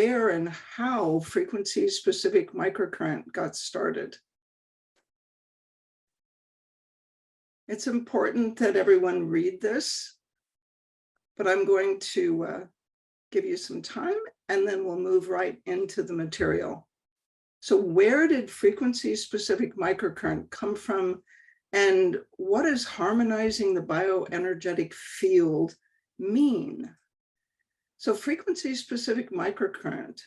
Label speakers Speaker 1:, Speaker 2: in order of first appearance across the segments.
Speaker 1: where and how frequency-specific microcurrent got started. It's important that everyone read this, but I'm going to give you some time and then we'll move right into the material. So where did frequency-specific microcurrent come from, and what does harmonizing the bioenergetic field mean? So frequency-specific microcurrent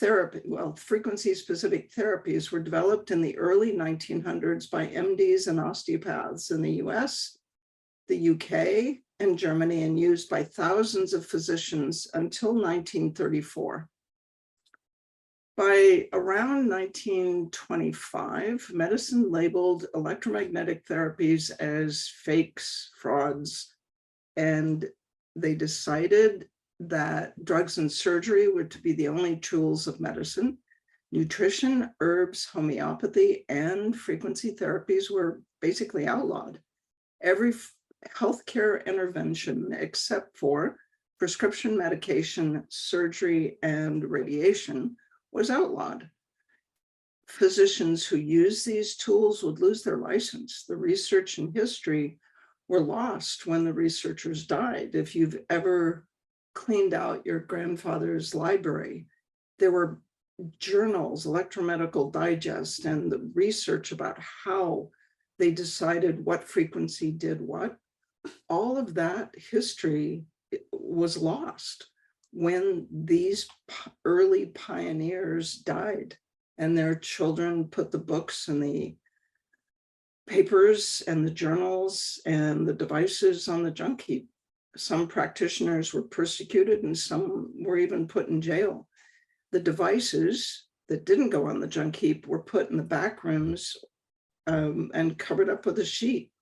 Speaker 1: therapy, frequency-specific therapies were developed in the early 1900s by MDs and osteopaths in the US, the UK, and Germany, and used by thousands of physicians until 1934. By around 1925, medicine labeled electromagnetic therapies as fakes, frauds, and they decided that drugs and surgery were to be the only tools of medicine. Nutrition, herbs, homeopathy, and frequency therapies were basically outlawed. Every healthcare intervention, except for prescription medication, surgery, and radiation, was outlawed. Physicians who used these tools would lose their license. The research and history were lost when the researchers died. If you've ever cleaned out your grandfather's library, there were journals, Electromedical Digest, and the research about how they decided what frequency did what. All of that history was lost when these early pioneers died and their children put the books and the papers and the journals and the devices on the junk heap. Some practitioners were persecuted and some were even put in jail. The devices that didn't go on the junk heap were put in the back rooms and covered up with a sheet.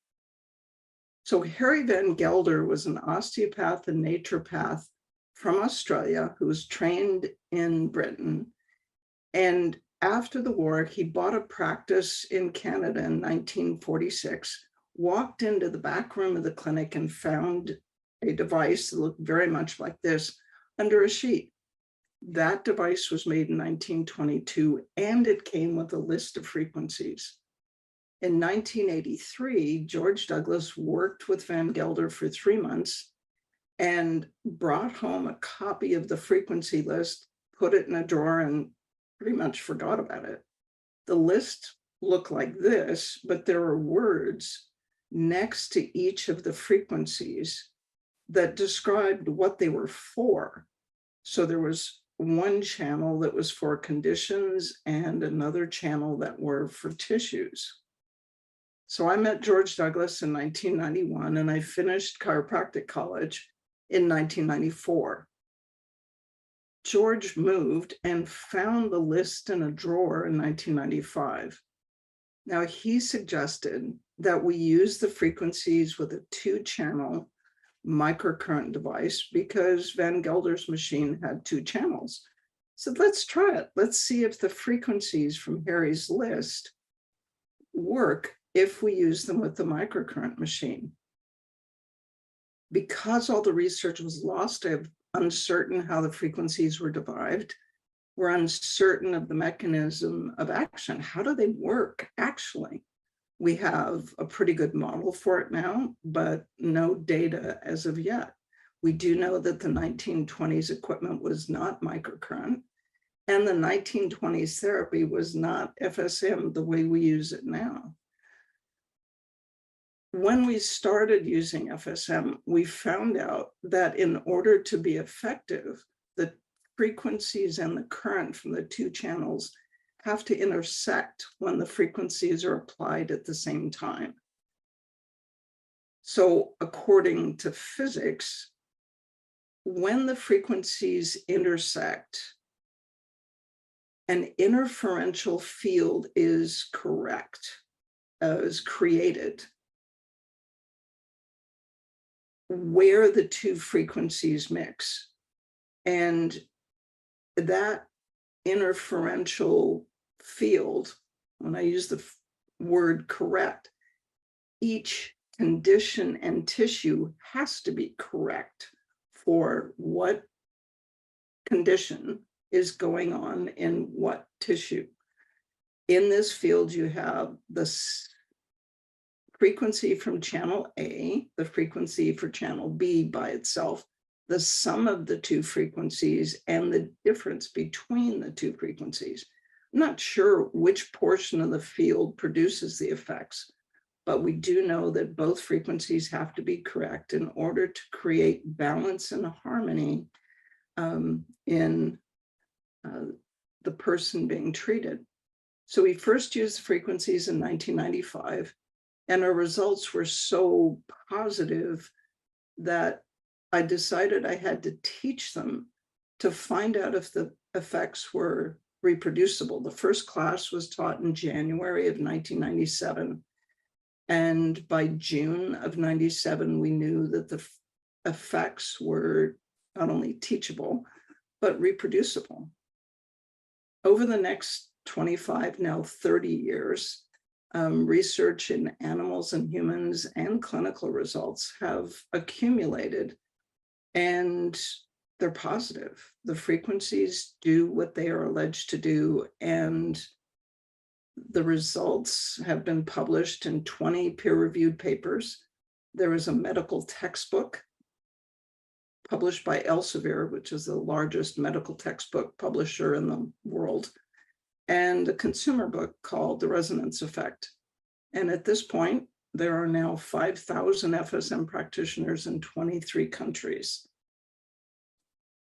Speaker 1: So Harry Van Gelder was an osteopath and naturopath from Australia who was trained in Britain. And after the war, he bought a practice in Canada in 1946, walked into the back room of the clinic and found a device that looked very much like this under a sheet. That device was made in 1922, and it came with a list of frequencies. In 1983, George Douglas worked with Van Gelder for 3 months and brought home a copy of the frequency list, put it in a drawer, and pretty much forgot about it. The list looked like this, but there are words next to each of the frequencies that described what they were for. So there was one channel that was for conditions and another channel that were for tissues. So I met George Douglas in 1991 and I finished chiropractic college in 1994. George moved and found the list in a drawer in 1995. Now he suggested that we use the frequencies with a 2-channel microcurrent device because Van Gelder's machine had 2 channels. So let's try it. Let's see if the frequencies from Harry's list work if we use them with the microcurrent machine. Because all the research was lost, I'm uncertain how the frequencies were derived. We're uncertain of the mechanism of action. How do they work actually? We have a pretty good model for it now, but no data as of yet. We do know that the 1920s equipment was not microcurrent, and the 1920s therapy was not FSM the way we use it now. When we started using FSM, we found out that in order to be effective, the frequencies and the current from the 2 channels have to intersect when the frequencies are applied at the same time. So according to physics, when the frequencies intersect, an interferential field is created where the 2 frequencies mix. And that interferential field, when I use the word correct, each condition and tissue has to be correct for what condition is going on in what tissue. In this field, you have the frequency from channel A, the frequency for channel B by itself, the sum of the two frequencies, and the difference between the two frequencies. I'm not sure which portion of the field produces the effects, but we do know that both frequencies have to be correct in order to create balance and harmony in the person being treated. So we first used the frequencies in 1995, and our results were so positive that I decided I had to teach them to find out if the effects were reproducible. The first class was taught in January of 1997. And by June of 97, we knew that the effects were not only teachable, but reproducible. Over the next 25, now 30 years, research in animals and humans and clinical results have accumulated, and they're positive. The frequencies do what they are alleged to do, and the results have been published in 20 peer-reviewed papers. There is a medical textbook published by Elsevier, which is the largest medical textbook publisher in the world, and a consumer book called The Resonance Effect. And at this point, there are now 5,000 FSM practitioners in 23 countries.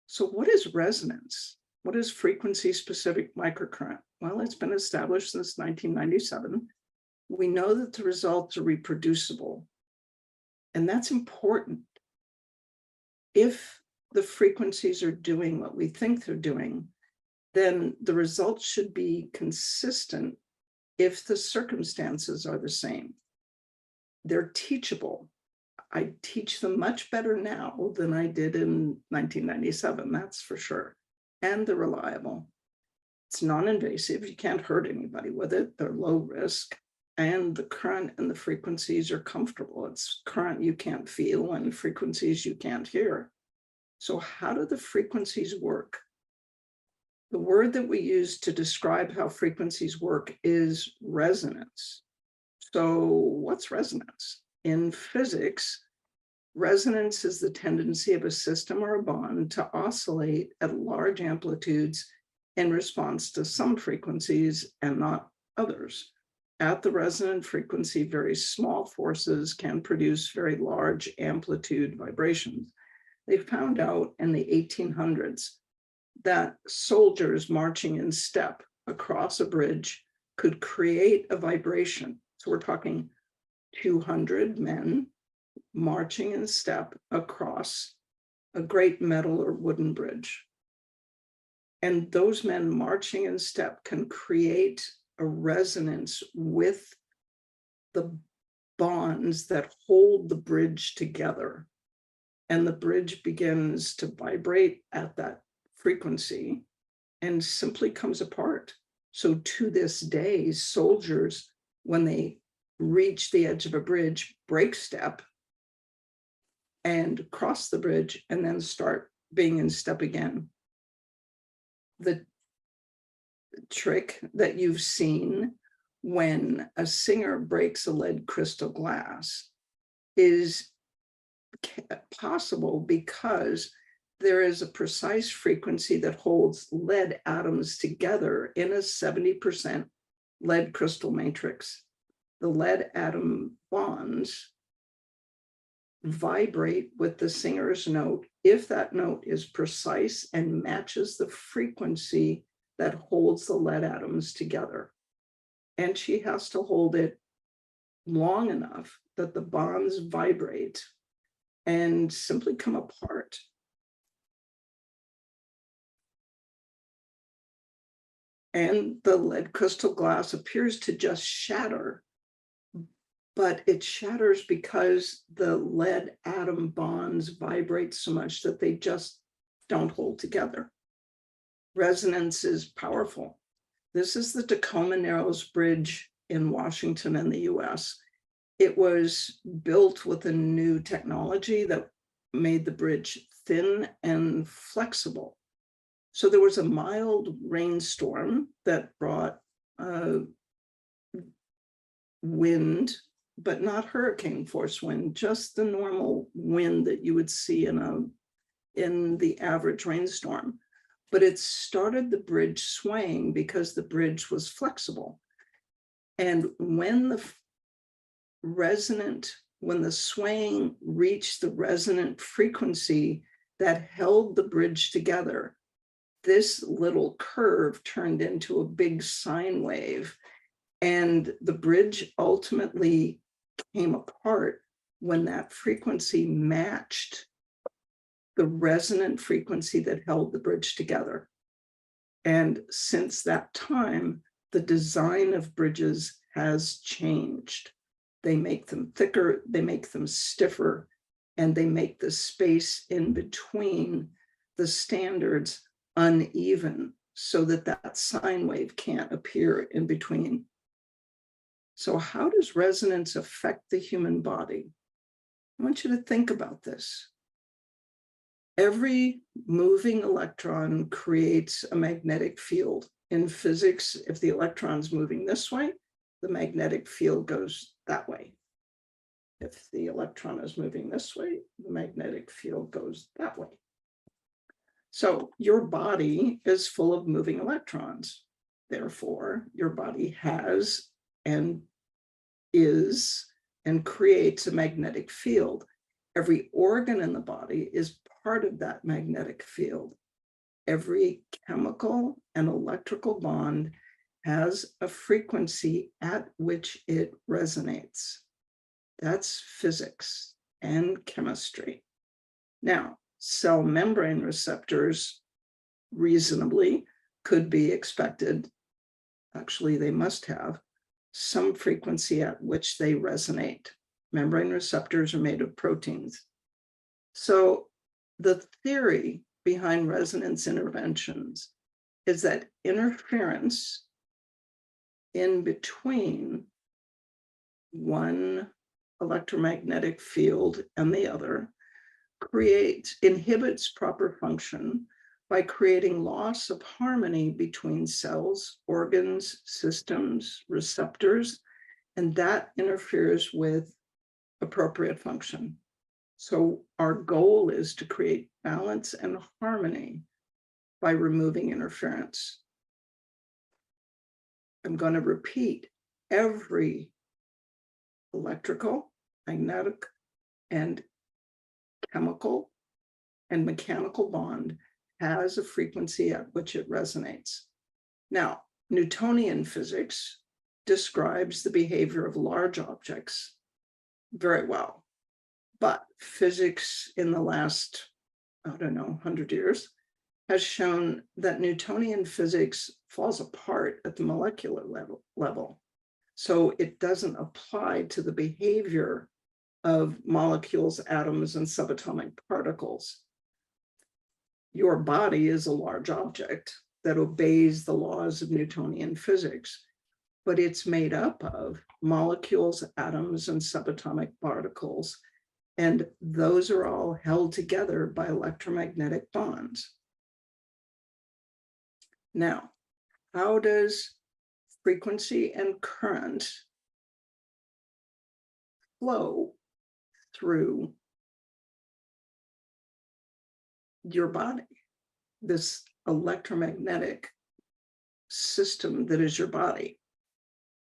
Speaker 1: So what is resonance? What is frequency-specific microcurrent? Well, it's been established since 1997. We know that the results are reproducible, and that's important. If the frequencies are doing what we think they're doing, then the results should be consistent if the circumstances are the same. They're teachable. I teach them much better now than I did in 1997, that's for sure. And they're reliable. It's non-invasive. You can't hurt anybody with it. They're low risk. And the current and the frequencies are comfortable. It's current you can't feel and frequencies you can't hear. So how do the frequencies work? The word that we use to describe how frequencies work is resonance. So what's resonance? In physics, resonance is the tendency of a system or a bond to oscillate at large amplitudes in response to some frequencies and not others. At the resonant frequency, very small forces can produce very large amplitude vibrations. They found out in the 1800s that soldiers marching in step across a bridge could create a vibration. So we're talking 200 men marching in step across a great metal or wooden bridge. And those men marching in step can create a resonance with the bonds that hold the bridge together. And the bridge begins to vibrate at that frequency and simply comes apart. So to this day, soldiers, when they reach the edge of a bridge, break step and cross the bridge and then start being in step again. The trick that you've seen when a singer breaks a lead crystal glass is possible because there is a precise frequency that holds lead atoms together in a 70% lead crystal matrix. The lead atom bonds vibrate with the singer's note if that note is precise and matches the frequency that holds the lead atoms together. And she has to hold it long enough that the bonds vibrate and simply come apart. And the lead crystal glass appears to just shatter, but it shatters because the lead atom bonds vibrate so much that they just don't hold together. Resonance is powerful. This is the Tacoma Narrows Bridge in Washington in the US. It was built with a new technology that made the bridge thin and flexible. So there was a mild rainstorm that brought wind, but not hurricane force wind, just the normal wind that you would see in the average rainstorm. But it started the bridge swaying because the bridge was flexible. And when the swaying reached the resonant frequency that held the bridge together, this little curve turned into a big sine wave, and the bridge ultimately came apart when that frequency matched the resonant frequency that held the bridge together. And since that time, the design of bridges has changed. They make them thicker, they make them stiffer, and they make the space in between the standards uneven so that that sine wave can't appear in between. So how does resonance affect the human body? I want you to think about this. Every moving electron creates a magnetic field. In physics, if the electron's moving this way, the magnetic field goes that way. If the electron is moving this way, the magnetic field goes that way. So your body is full of moving electrons. Therefore, your body has and is and creates a magnetic field. Every organ in the body is part of that magnetic field. Every chemical and electrical bond has a frequency at which it resonates. That's physics and chemistry. Now, cell membrane receptors reasonably could be expected, actually they must have, some frequency at which they resonate. Membrane receptors are made of proteins. So the theory behind resonance interventions is that interference in between one electromagnetic field and the other inhibits proper function by creating loss of harmony between cells, organs, systems, receptors, and that interferes with appropriate function. So our goal is to create balance and harmony by removing interference. I'm going to repeat, every electrical, magnetic, and chemical and mechanical bond has a frequency at which it resonates. Now, Newtonian physics describes the behavior of large objects very well, but physics in the last, 100 years has shown that Newtonian physics falls apart at the molecular level. So it doesn't apply to the behavior of molecules, atoms, and subatomic particles. Your body is a large object that obeys the laws of Newtonian physics, but it's made up of molecules, atoms, and subatomic particles, and those are all held together by electromagnetic bonds. Now, how does frequency and current flow through your body, this electromagnetic system that is your body?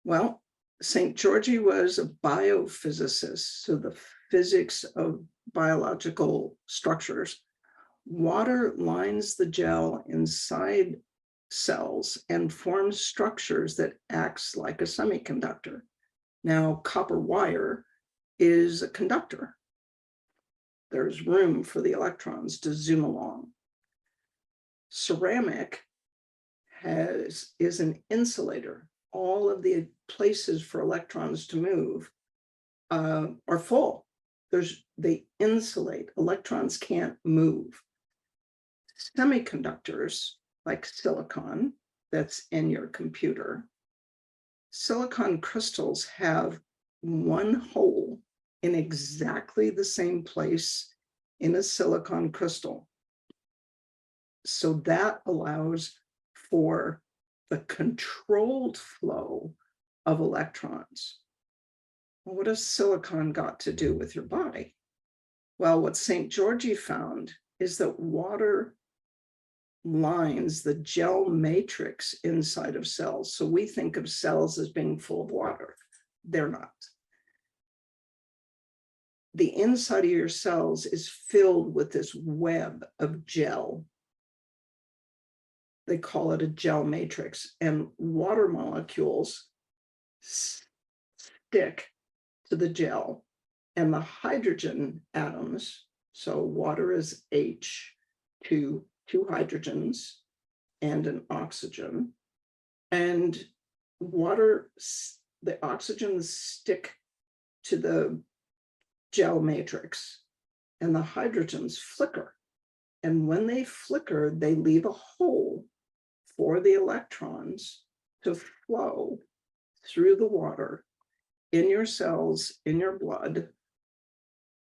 Speaker 1: Well, St. Georgie was a biophysicist, so the physics of biological structures. Water lines the gel inside cells and forms structures that acts like a semiconductor. Now, copper wire is a conductor. There's room for the electrons to zoom along. Ceramic is an insulator. All of the places for electrons to move are full. They insulate. Electrons can't move. Semiconductors, like silicon, that's in your computer, silicon crystals have one hole in exactly the same place in a silicon crystal. So that allows for the controlled flow of electrons. Well, what has silicon got to do with your body? Well, what St. Georgie found is that water lines the gel matrix inside of cells. So we think of cells as being full of water. They're not. The inside of your cells is filled with this web of gel. They call it a gel matrix, and water molecules stick to the gel, and the hydrogen atoms, so water is H, two hydrogens and an oxygen, and water, the oxygens stick to the gel matrix, and the hydrogens flicker. And when they flicker, they leave a hole for the electrons to flow through the water in your cells, in your blood,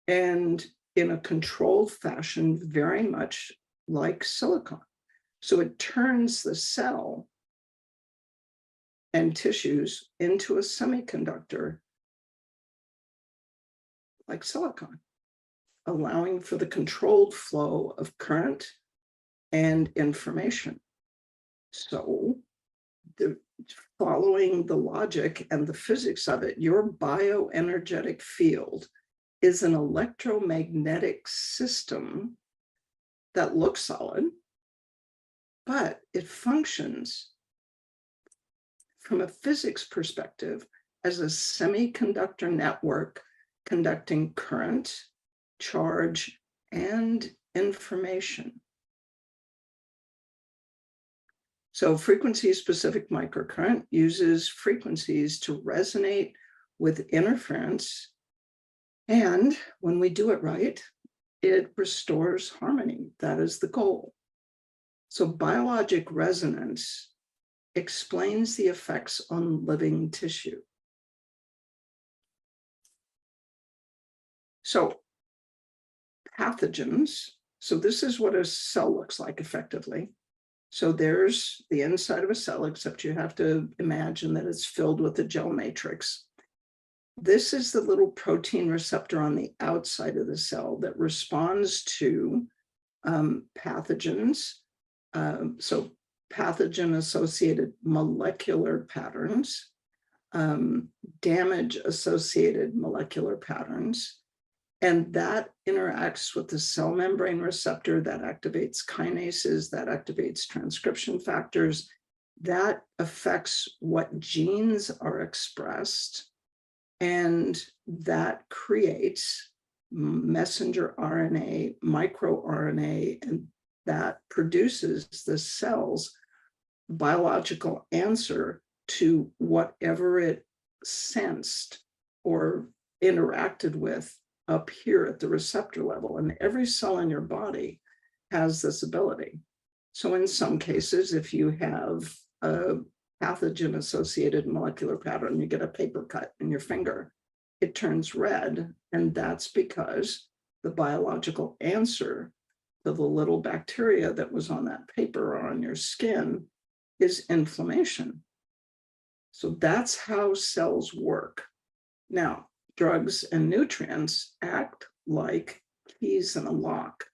Speaker 1: and in a controlled fashion, very much like silicon. So it turns the cell and tissues into a semiconductor like silicon, allowing for the controlled flow of current and information. So following the logic and the physics of it, your bioenergetic field is an electromagnetic system that looks solid, but it functions from a physics perspective as a semiconductor network conducting current, charge, and information. So frequency-specific microcurrent uses frequencies to resonate with interference, and when we do it right, it restores harmony. That is the goal. So biologic resonance explains the effects on living tissue. So pathogens, so this is what a cell looks like effectively. So there's the inside of a cell, except you have to imagine that it's filled with a gel matrix. This is the little protein receptor on the outside of the cell that responds to pathogens. So pathogen-associated molecular patterns, damage-associated molecular patterns, and that interacts with the cell membrane receptor that activates kinases, that activates transcription factors, that affects what genes are expressed, and that creates messenger RNA, microRNA, and that produces the cell's biological answer to whatever it sensed or interacted with up here at the receptor level. And every cell in your body has this ability. So in some cases, if you have a pathogen-associated molecular pattern, you get a paper cut in your finger, it turns red, and that's because the biological answer to the little bacteria that was on that paper or on your skin is inflammation. So that's how cells work. Now, drugs and nutrients act like keys in a lock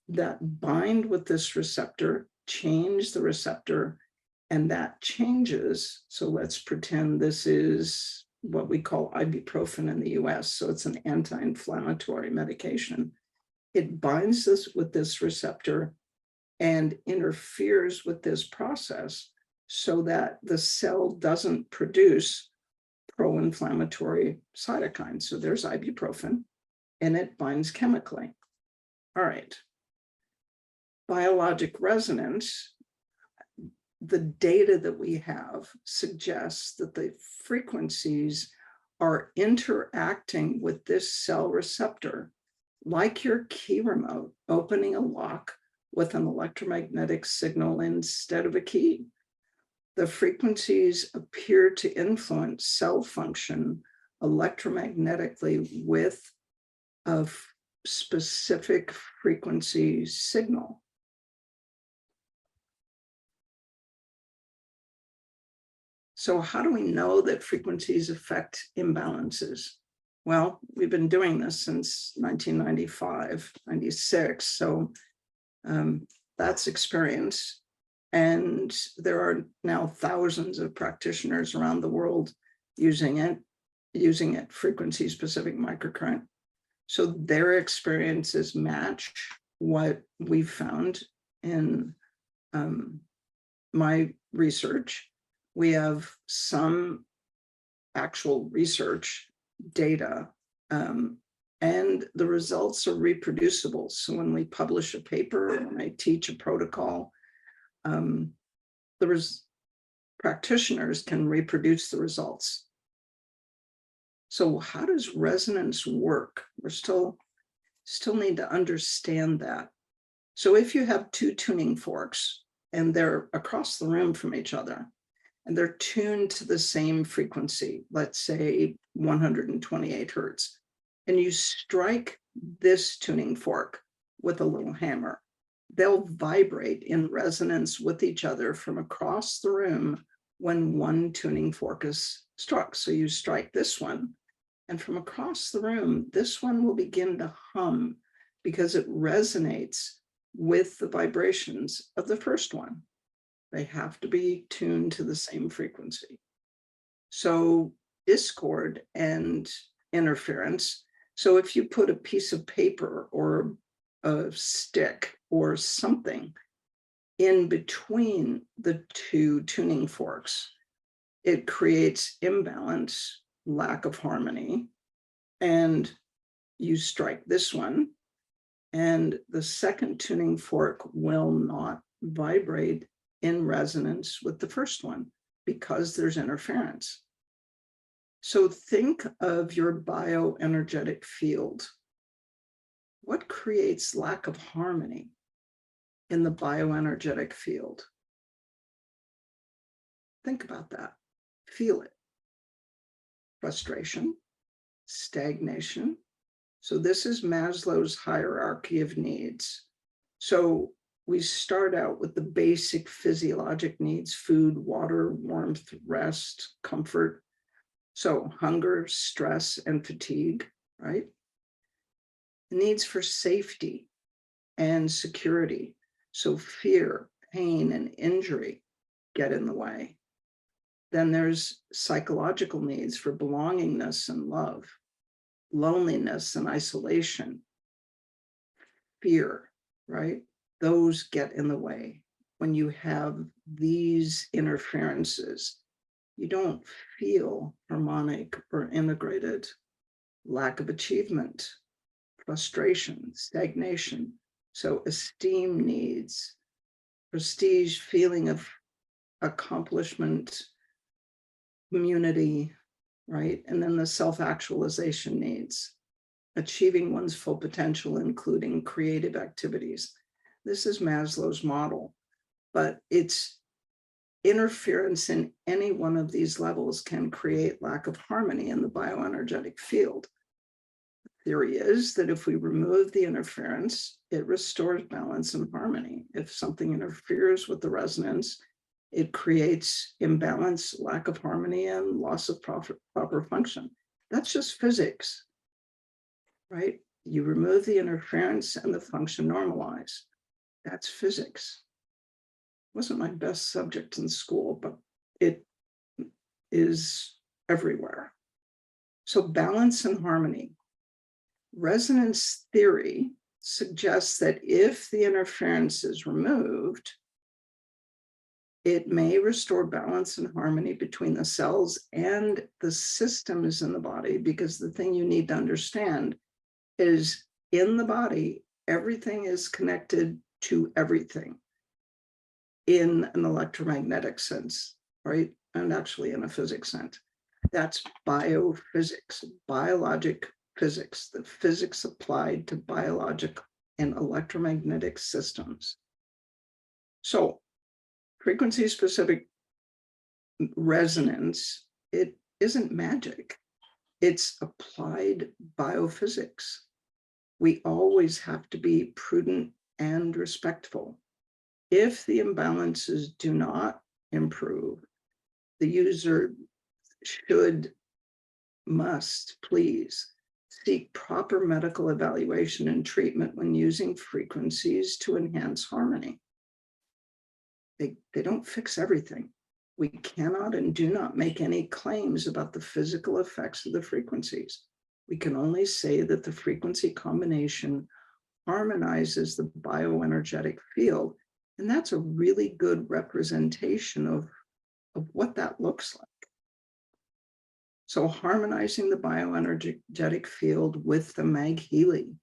Speaker 1: that bind with this receptor, change the receptor, and that changes. So let's pretend this is what we call ibuprofen in the US. So it's an anti-inflammatory medication. It binds this with this receptor and interferes with this process so that the cell doesn't produce pro-inflammatory cytokines. So there's ibuprofen, and it binds chemically. All right. Biologic resonance, the data that we have suggests that the frequencies are interacting with this cell receptor, like your key remote opening a lock with an electromagnetic signal instead of a key. The frequencies appear to influence cell function electromagnetically with a specific frequency signal. So how do we know that frequencies affect imbalances? Well, we've been doing this since 1995, 96. So that's experience. And there are now thousands of practitioners around the world using it, frequency-specific microcurrent. So their experiences match what we've found in my research. We have some actual research data, and the results are reproducible. So when we publish a paper, when I teach a protocol, practitioners can reproduce the results. So how does resonance work? We're still need to understand that. So if you have two tuning forks and they're across the room from each other, and they're tuned to the same frequency, let's say 128 hertz, and you strike this tuning fork with a little hammer, they'll vibrate in resonance with each other from across the room when one tuning fork is struck. So you strike this one, and from across the room, this one will begin to hum because it resonates with the vibrations of the first one. They have to be tuned to the same frequency. So discord and interference. So if you put a piece of paper or a stick or something in between the two tuning forks, it creates imbalance, lack of harmony. And you strike this one, and the second tuning fork will not vibrate in resonance with the first one because there's interference. So think of your bioenergetic field. What creates lack of harmony in the bioenergetic field? Think about that. Feel it. Frustration, stagnation. So this is Maslow's hierarchy of needs. So we start out with the basic physiologic needs: food, water, warmth, rest, comfort. So hunger, stress, and fatigue, right? The needs for safety and security. So fear, pain, and injury get in the way. Then there's psychological needs for belongingness and love, loneliness and isolation, fear, right? Those get in the way. When you have these interferences, you don't feel harmonic or integrated. Lack of achievement, frustration, stagnation. So esteem needs, prestige, feeling of accomplishment, community, right? And then the self-actualization needs, achieving one's full potential, including creative activities. This is Maslow's model, but it's interference in any one of these levels can create lack of harmony in the bioenergetic field. The theory is that if we remove the interference, it restores balance and harmony. If something interferes with the resonance, it creates imbalance, lack of harmony, and loss of proper function. That's just physics, right? You remove the interference and the function normalize. That's physics. Wasn't my best subject in school, but it is everywhere. So balance and harmony. Resonance theory suggests that if the interference is removed, it may restore balance and harmony between the cells and the systems in the body, because the thing you need to understand is in the body, everything is connected to everything in an electromagnetic sense, right? And actually in a physics sense. That's biophysics, biologic physics, the physics applied to biologic and electromagnetic systems. So frequency-specific resonance, it isn't magic. It's applied biophysics. We always have to be prudent and respectful. If the imbalances do not improve, the user must please seek proper medical evaluation and treatment when using frequencies to enhance harmony. They don't fix everything. We cannot and do not make any claims about the physical effects of the frequencies. We can only say that the frequency combination harmonizes the bioenergetic field, and that's a really good representation of what that looks like. So harmonizing the bioenergetic field with the MagHealy.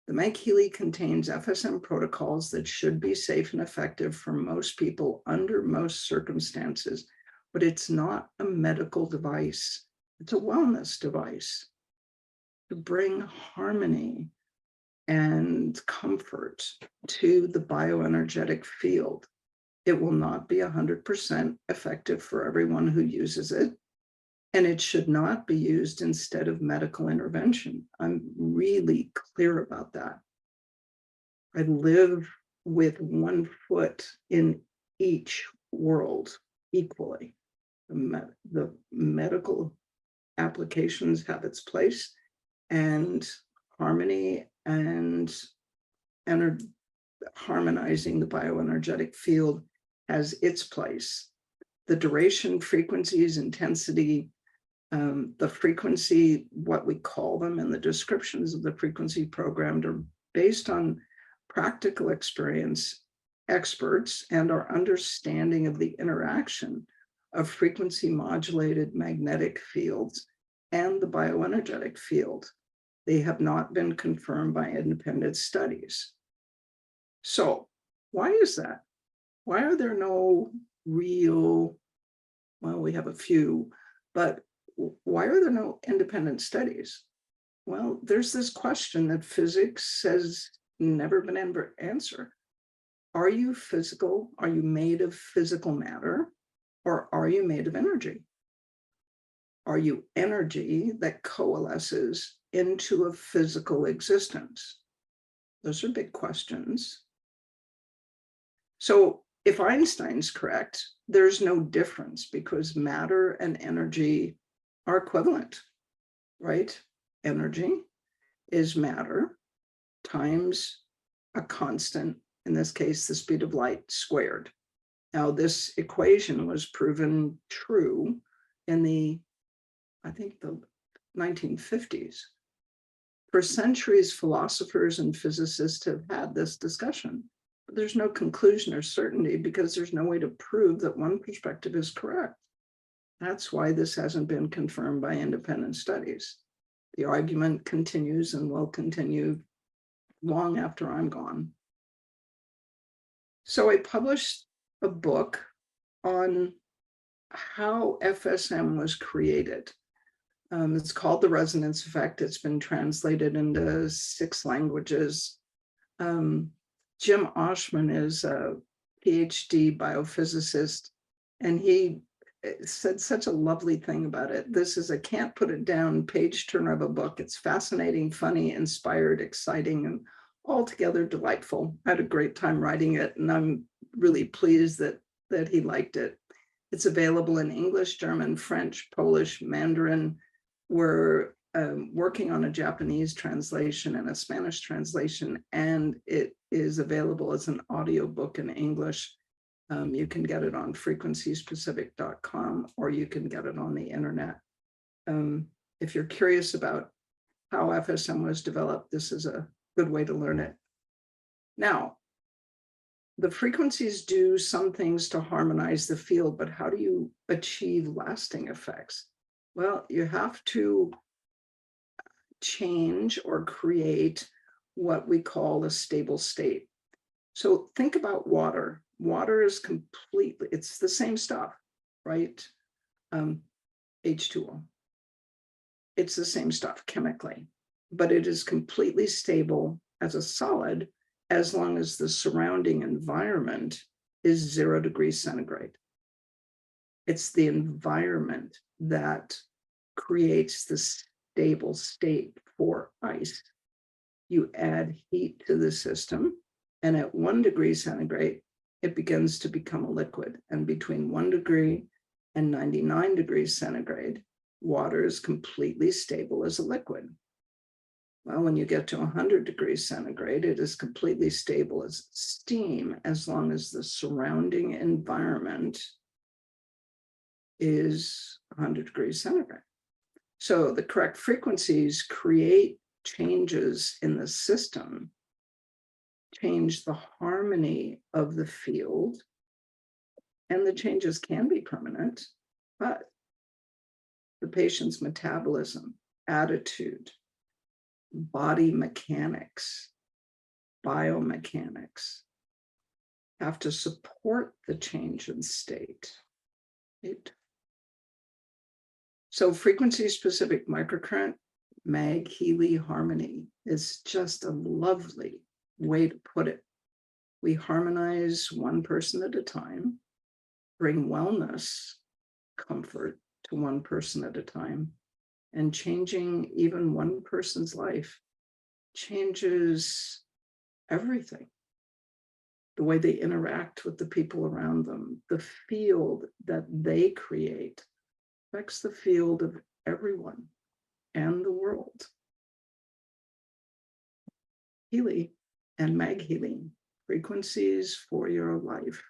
Speaker 1: The MagHealy contains FSM protocols that should be safe and effective for most people under most circumstances, but it's not a medical device. It's a wellness device to bring harmony and comfort to the bioenergetic field. It will not be 100% effective for everyone who uses it, and it should not be used instead of medical intervention. I'm really clear about that. I live with one foot in each world equally. The medical applications have its place, and harmony and harmonizing the bioenergetic field has its place. The duration, frequencies, intensity, the frequency, what we call them, and the descriptions of the frequency programmed are based on practical experience, experts, and our understanding of the interaction of frequency modulated magnetic fields and the bioenergetic field. They have not been confirmed by independent studies. So why is that? Why are there no real, well, we have a few, but why are there no independent studies? Well, there's this question that physics has never been able to answer. Are you physical? Are you made of physical matter? Or are you made of energy? Are you energy that coalesces into a physical existence? Those are big questions. So if Einstein's correct, there's no difference because matter and energy are equivalent, right? Energy is matter times a constant, in this case, the speed of light squared. Now, this equation was proven true in the, I think, the 1950s. For centuries, philosophers and physicists have had this discussion, but there's no conclusion or certainty because there's no way to prove that one perspective is correct. That's why this hasn't been confirmed by independent studies. The argument continues and will continue long after I'm gone. So I published a book on how FSM was created. It's called The Resonance Effect. It's been translated into 6 languages. Jim Oshman is a PhD biophysicist, and he said such a lovely thing about it. This is a can't put it down page turner of a book. It's fascinating, funny, inspired, exciting, and altogether delightful. I had a great time writing it, and I'm really pleased that he liked it. It's available in English, German, French, Polish, Mandarin. We're working on a Japanese translation and a Spanish translation, and it is available as an audiobook in English. You can get it on frequencyspecific.com, or you can get it on the internet. If you're curious about how FSM was developed, this is a good way to learn it. Now, the frequencies do some things to harmonize the field, but how do you achieve lasting effects? Well, you have to change or create what we call a stable state. So think about water. Water is completely, it's the same stuff, right? H2O. It's the same stuff chemically, but it is completely stable as a solid as long as the surrounding environment is 0 degrees centigrade. It's the environment that creates the stable state for ice. You add heat to the system, and at 1 degree centigrade, it begins to become a liquid. And between 1 degree and 99 degrees centigrade, water is completely stable as a liquid. Well, when you get to 100 degrees centigrade, it is completely stable as steam as long as the surrounding environment is 100 degrees centigrade. So the correct frequencies create changes in the system, change the harmony of the field, and the changes can be permanent, but the patient's metabolism, attitude, body mechanics, biomechanics have to support the change in state. Right? So frequency-specific microcurrent, MagHealy harmony is just a lovely way to put it. We harmonize one person at a time, bring wellness, comfort to one person at a time, and changing even one person's life changes everything. The way they interact with the people around them, the field that they create affects the field of everyone and the world. Healy and MagHealy, frequencies for your life.